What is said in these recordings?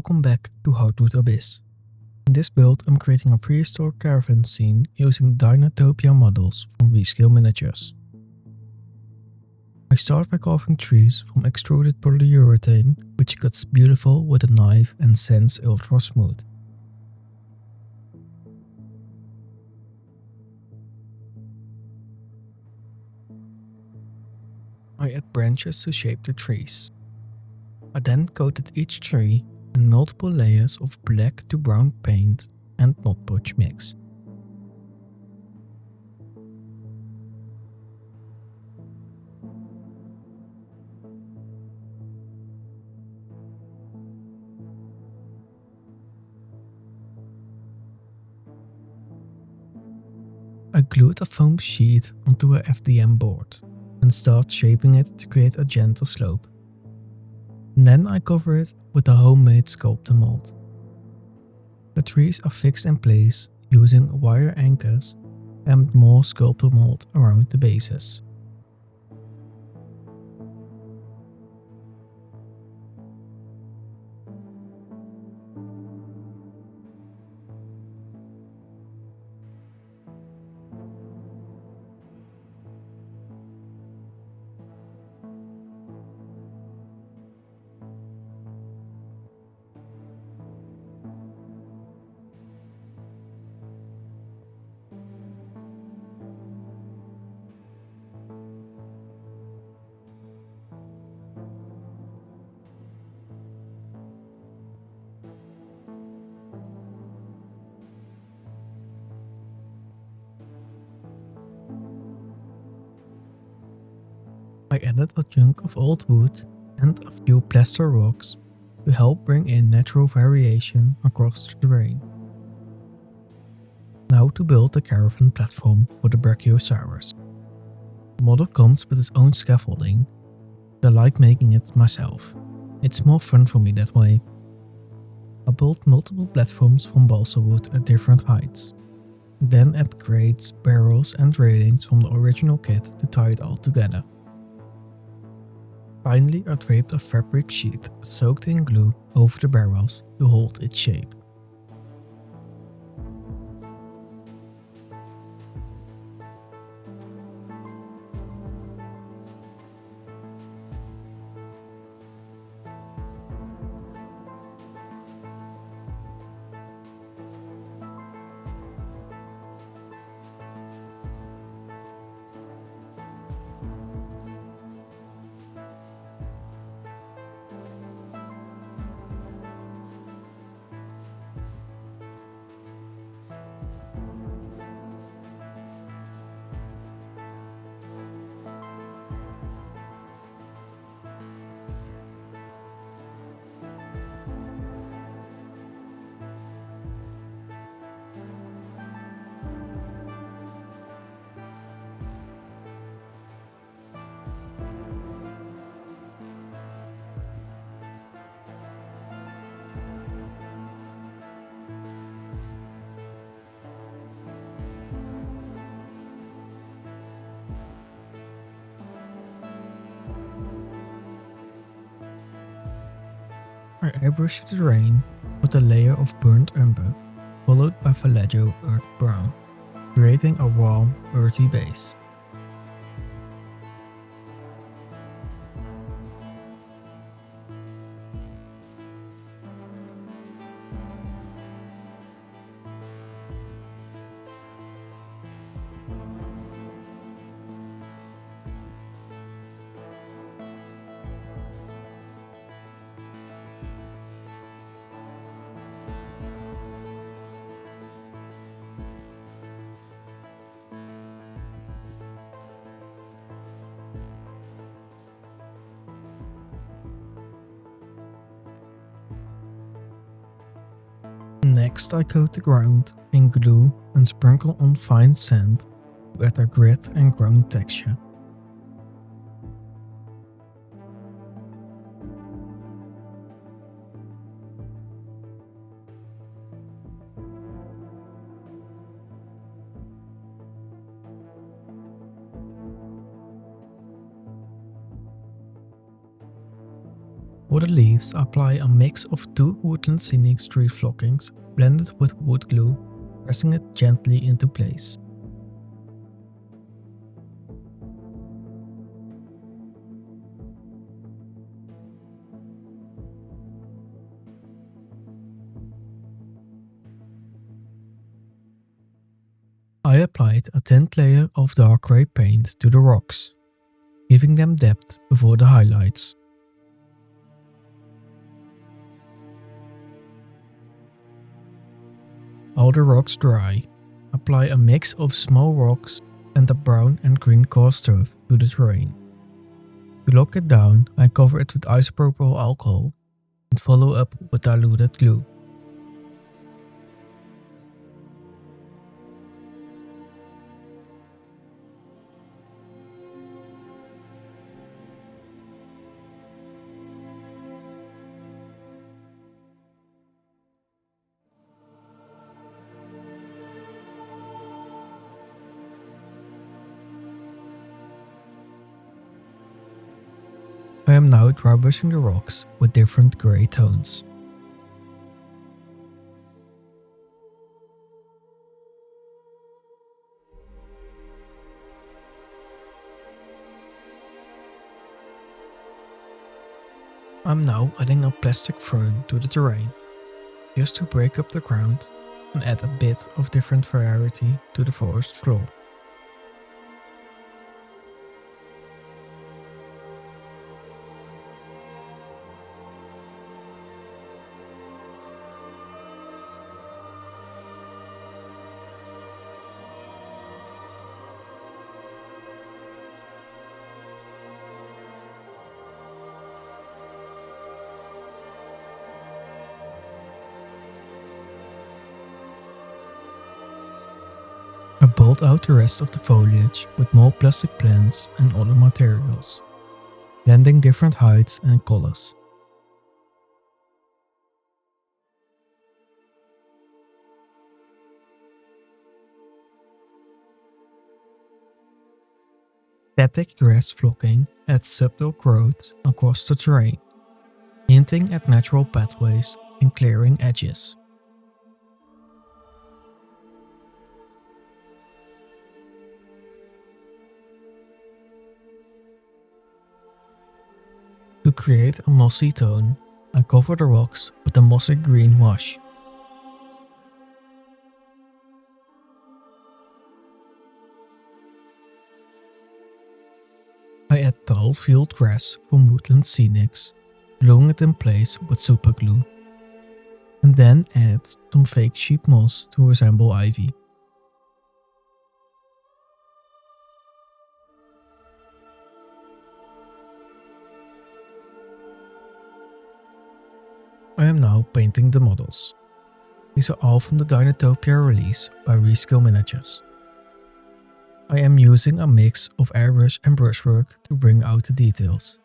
Welcome back to Heartwood Abyss. In this build I'm creating a prehistoric caravan scene using Dinotopia models from Rescale Miniatures. I start by carving trees from extruded polyurethane, which cuts beautiful with a knife and sands ultra smooth. I add branches to shape the trees. I then coated each tree in multiple layers of black to brown paint and Mod Podge mix. I glued a foam sheet onto a FDM board and start shaping it to create a gentle slope. And then I cover it with a homemade sculptor mold. The trees are fixed in place using wire anchors and more sculptor mold around the bases. I added a chunk of old wood and a few plaster rocks to help bring in natural variation across the terrain. Now to build the caravan platform for the Brachiosaurus. The model comes with its own scaffolding, but I like making it myself. It's more fun for me that way. I built multiple platforms from balsa wood at different heights, then add crates, barrels and railings from the original kit to tie it all together. Finally, I draped a fabric sheet soaked in glue over the barrels to hold its shape. I airbrushed the terrain with a layer of burnt umber, followed by Vallejo earth brown, creating a warm, earthy base. Next I coat the ground in glue and sprinkle on fine sand to add a grit and ground texture. For the leaves, I apply a mix of 2 woodland scenic tree flockings blended with wood glue, pressing it gently into place. I applied a thin layer of dark grey paint to the rocks, giving them depth before the highlights. All the rocks dry, apply a mix of small rocks and a brown and green coarse turf to the terrain. To lock it down, I cover it with isopropyl alcohol and follow up with diluted glue. I am now dry brushing the rocks with different grey tones. I'm now adding a plastic fern to the terrain, just to break up the ground and add a bit of different variety to the forest floor. I built out the rest of the foliage with more plastic plants and other materials, blending different heights and colors. Static grass flocking adds subtle growth across the terrain, hinting at natural pathways and clearing edges. To create a mossy tone, I cover the rocks with a mossy green wash. I add tall field grass from Woodland Scenics, gluing it in place with superglue, and then add some fake sheep moss to resemble ivy. I am now painting the models. These are all from the Dinotopia release by Rescale Miniatures. I am using a mix of airbrush and brushwork to bring out the details.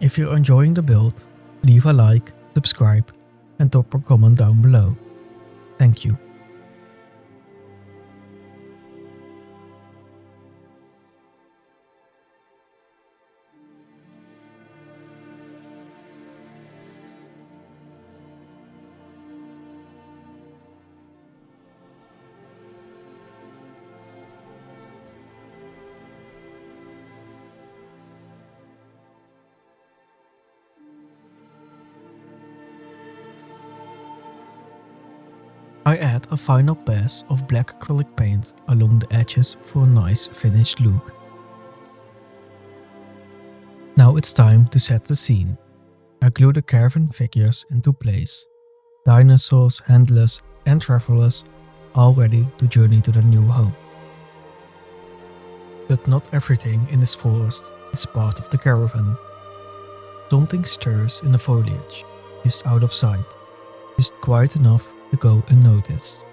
If you're enjoying the build, leave a like, subscribe, and drop a comment down below. Thank you. I add a final pass of black acrylic paint along the edges for a nice finished look. Now it's time to set the scene. I glue the caravan figures into place. Dinosaurs, handlers and travelers all ready to journey to their new home. But not everything in this forest is part of the caravan. Something stirs in the foliage, just out of sight, just quiet enough to go unnoticed.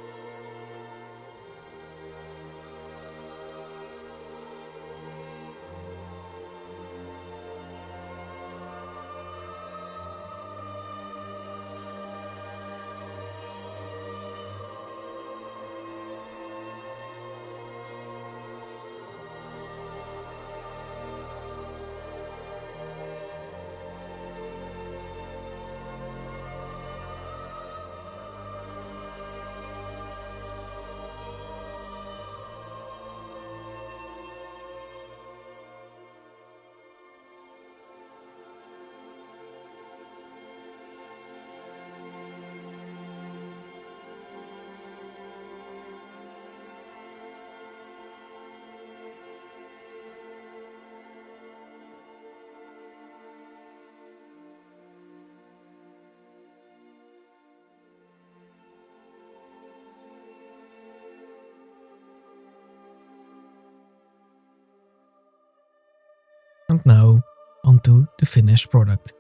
And now, onto the finished product.